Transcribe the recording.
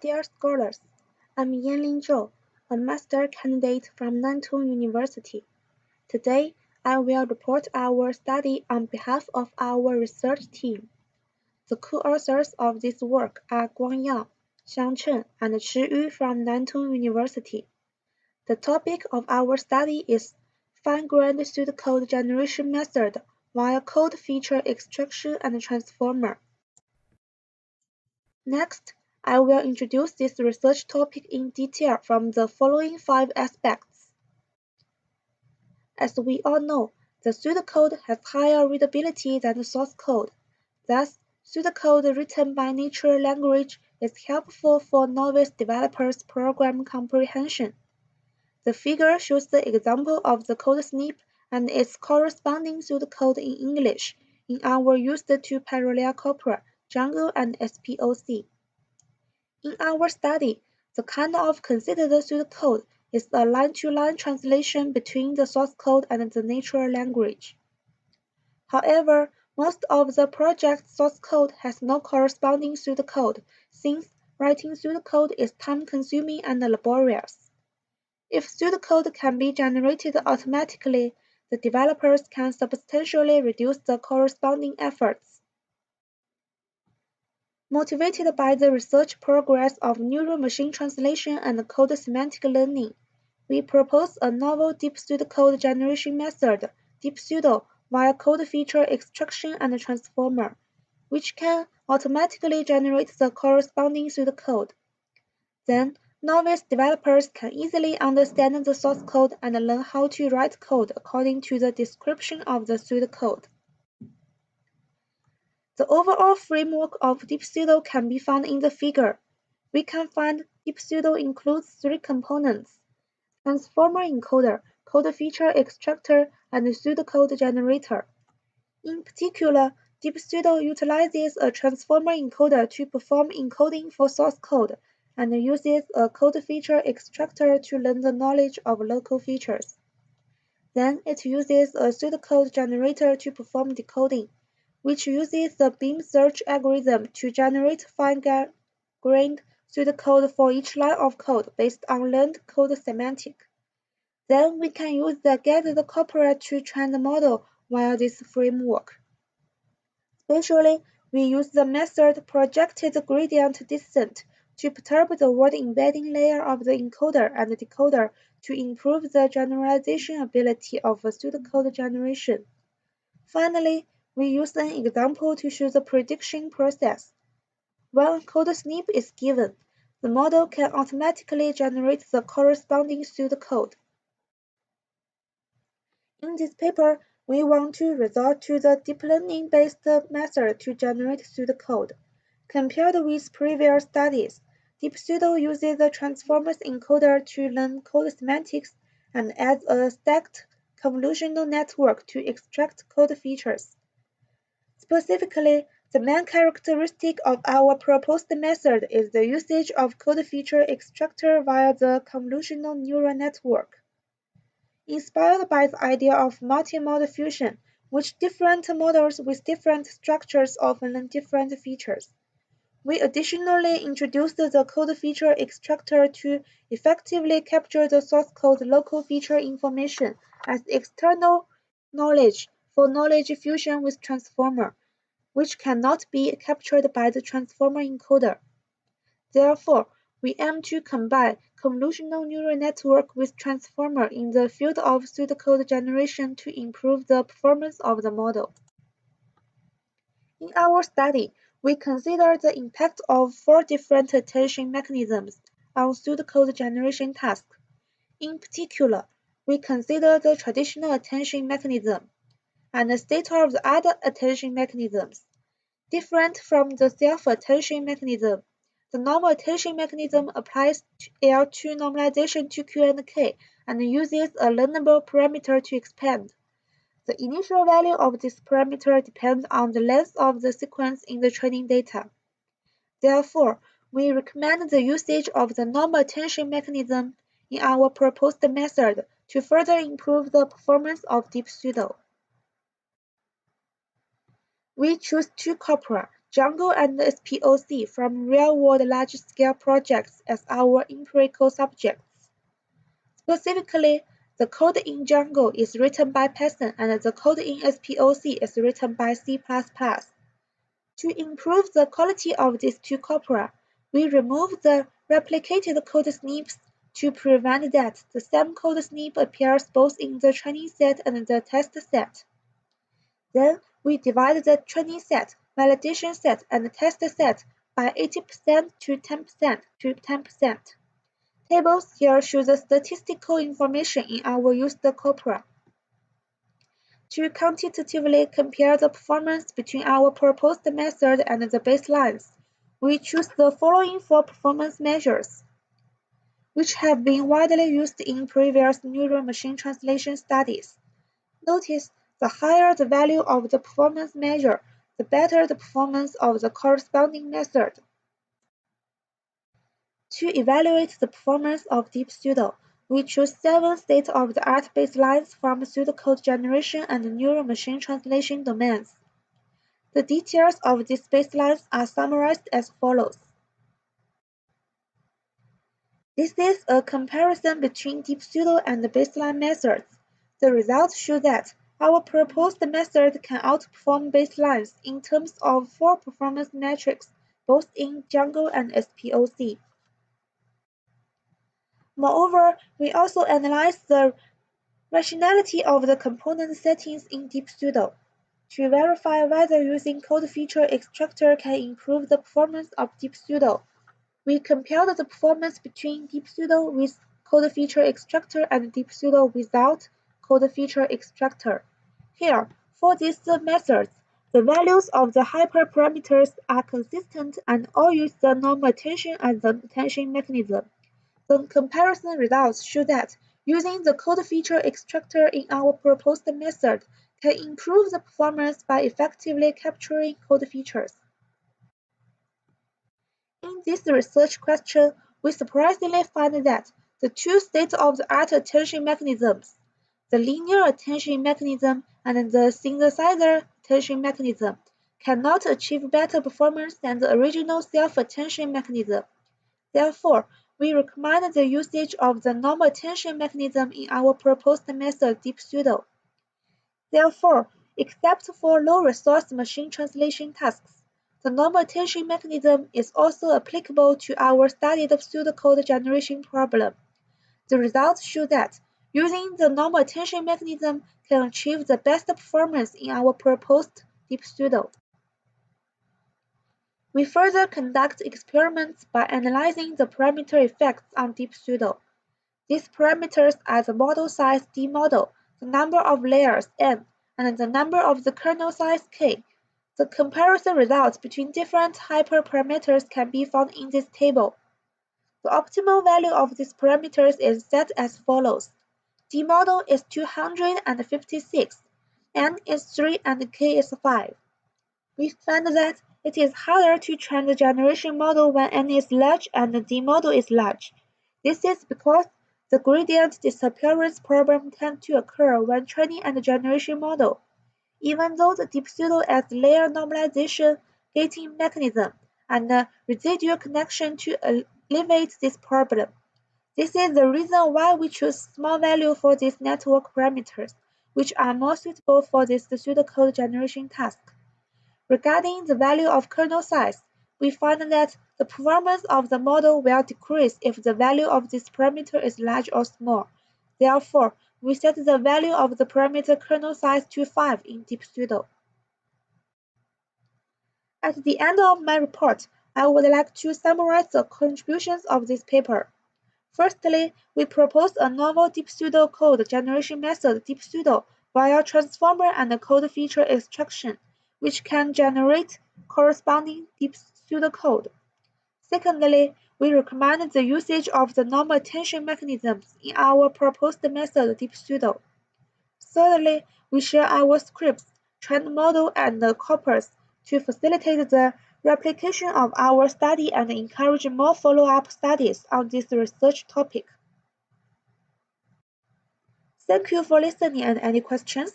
Dear scholars, I'm Yanlin Zhou, a master candidate from Nantung University. Today, I will report our study on behalf of our research team. The co-authors of this work are Guangyang, Xiang Chen, and Shi Yu from Nantung University. The topic of our study is fine-grained pseudocode generation method via code feature extraction and transformer. Next, I will introduce this research topic in detail from the following 5 aspects. As we all know, the pseudocode has higher readability than the source code. Thus, pseudocode written by natural language is helpful for novice developers' program comprehension. The figure shows the example of the code snip and its corresponding pseudocode in English in our used to parallel corpora, Django and SPOC. In our study, the kind of considered pseudocode is a line-to-line translation between the source code and the natural language. However, most of the project's source code has no corresponding pseudocode, since writing pseudocode is time-consuming and laborious. If pseudocode can be generated automatically, the developers can substantially reduce the corresponding efforts. Motivated by the research progress of neural machine translation and code semantic learning, we propose a novel deep pseudocode generation method, deep pseudo, via code feature extraction and transformer, which can automatically generate the corresponding pseudocode. Then, novice developers can easily understand the source code and learn how to write code according to the description of the pseudocode. The overall framework of deep pseudo can be found in the figure. We can find deep pseudo includes 3 components: transformer encoder, code feature extractor, and pseudocode generator. In particular, deep pseudo utilizes a transformer encoder to perform encoding for source code and uses a code feature extractor to learn the knowledge of local features. Then it uses a pseudocode generator to perform decoding, which uses the beam search algorithm to generate fine-grained pseudocode for each line of code based on learned code semantic. Then we can use the gathered corpora to train the model via this framework. Spatially, we use the method projected gradient descent to perturb the word embedding layer of the encoder and decoder to improve the generalization ability of pseudocode generation. Finally, we use an example to show the prediction process. When a code snip is given, the model can automatically generate the corresponding pseudocode. In this paper, we want to resort to the deep learning-based method to generate pseudocode. Compared with previous studies, deep pseudo uses the transformers encoder to learn code semantics and adds a stacked convolutional network to extract code features. Specifically, the main characteristic of our proposed method is the usage of code feature extractor via the convolutional neural network. Inspired by the idea of multi-model fusion, which different models with different structures often learn different features, we additionally introduced the code feature extractor to effectively capture the source code local feature information as external knowledge for knowledge fusion with transformer, which cannot be captured by the transformer encoder. Therefore, we aim to combine convolutional neural network with transformer in the field of pseudocode generation to improve the performance of the model. In our study, we consider the impact of 4 different attention mechanisms on pseudocode generation tasks. In particular, we consider the traditional attention mechanism and the state-of-the-art attention mechanisms. Different from the self-attention mechanism, the normal attention mechanism applies L2 normalization to Q and K and uses a learnable parameter to expand. The initial value of this parameter depends on the length of the sequence in the training data. Therefore, we recommend the usage of the normal attention mechanism in our proposed method to further improve the performance of deep pseudo. We choose 2 corpora, Django and SPOC from real-world large-scale projects as our empirical subjects. Specifically, the code in Django is written by Python and the code in SPOC is written by C++. To improve the quality of these two corpora, we remove the replicated code snips to prevent that the same code snip appears both in the training set and the test set. Then we divide the training set, validation set, and test set by 80% to 10% to 10%. Tables here show the statistical information in our used corpora. To quantitatively compare the performance between our proposed method and the baselines, we choose the following four performance measures, which have been widely used in previous neural machine translation studies. Notice, the higher the value of the performance measure, the better the performance of the corresponding method. To evaluate the performance of Deep Pseudo, we choose 7 state-of-the-art baselines from pseudocode generation and neural machine translation domains. The details of these baselines are summarized as follows. This is a comparison between Deep Pseudo and the baseline methods. The results show that our proposed method can outperform baselines in terms of 4 performance metrics, both in Django and SPOC. Moreover, we also analyze the rationality of the component settings in Deep Pseudo to verify whether using code feature extractor can improve the performance of Deep Pseudo. We compared the performance between Deep Pseudo with code feature extractor and Deep Pseudo without code feature extractor. Here, for these methods, the values of the hyperparameters are consistent and all use the normal attention as the attention mechanism. The comparison results show that using the code feature extractor in our proposed method can improve the performance by effectively capturing code features. In this research question, we surprisingly find that the two state-of-the-art attention mechanisms, the linear attention mechanism and the synthesizer attention mechanism, cannot achieve better performance than the original self-attention mechanism. Therefore, we recommend the usage of the normal attention mechanism in our proposed method Deep Pseudo. Therefore, except for low-resource machine translation tasks, the normal attention mechanism is also applicable to our studied pseudocode generation problem. The results show that using the normal attention mechanism can achieve the best performance in our proposed Deep Pseudo. We further conduct experiments by analyzing the parameter effects on Deep Pseudo. These parameters are the model size D model, the number of layers n, and the number of the kernel size k. The comparison results between different hyperparameters can be found in this table. The optimal value of these parameters is set as follows. D model is 256, n is 3, and k is 5. We find that it is harder to train the generation model when n is large and the D model is large. This is because the gradient disappearance problem tends to occur when training and generation model, even though the Deep Pseudo has layer normalization, gating mechanism, and residual connection to alleviate this problem. This is the reason why we choose small value for these network parameters, which are more suitable for this pseudocode generation task. Regarding the value of kernel size, we find that the performance of the model will decrease if the value of this parameter is large or small. Therefore, we set the value of the parameter kernel size to 5 in Deep Pseudo. At the end of my report, I would like to summarize the contributions of this paper. Firstly, we propose a novel Deep Pseudo code generation method Deep Pseudo via transformer and code feature extraction, which can generate corresponding Deep Pseudo code. Secondly, we recommend the usage of the normal attention mechanisms in our proposed method Deep Pseudo. Thirdly, we share our scripts, trained model, and corpus to facilitate the replication of our study and encourage more follow-up studies on this research topic. Thank you for listening, and any questions?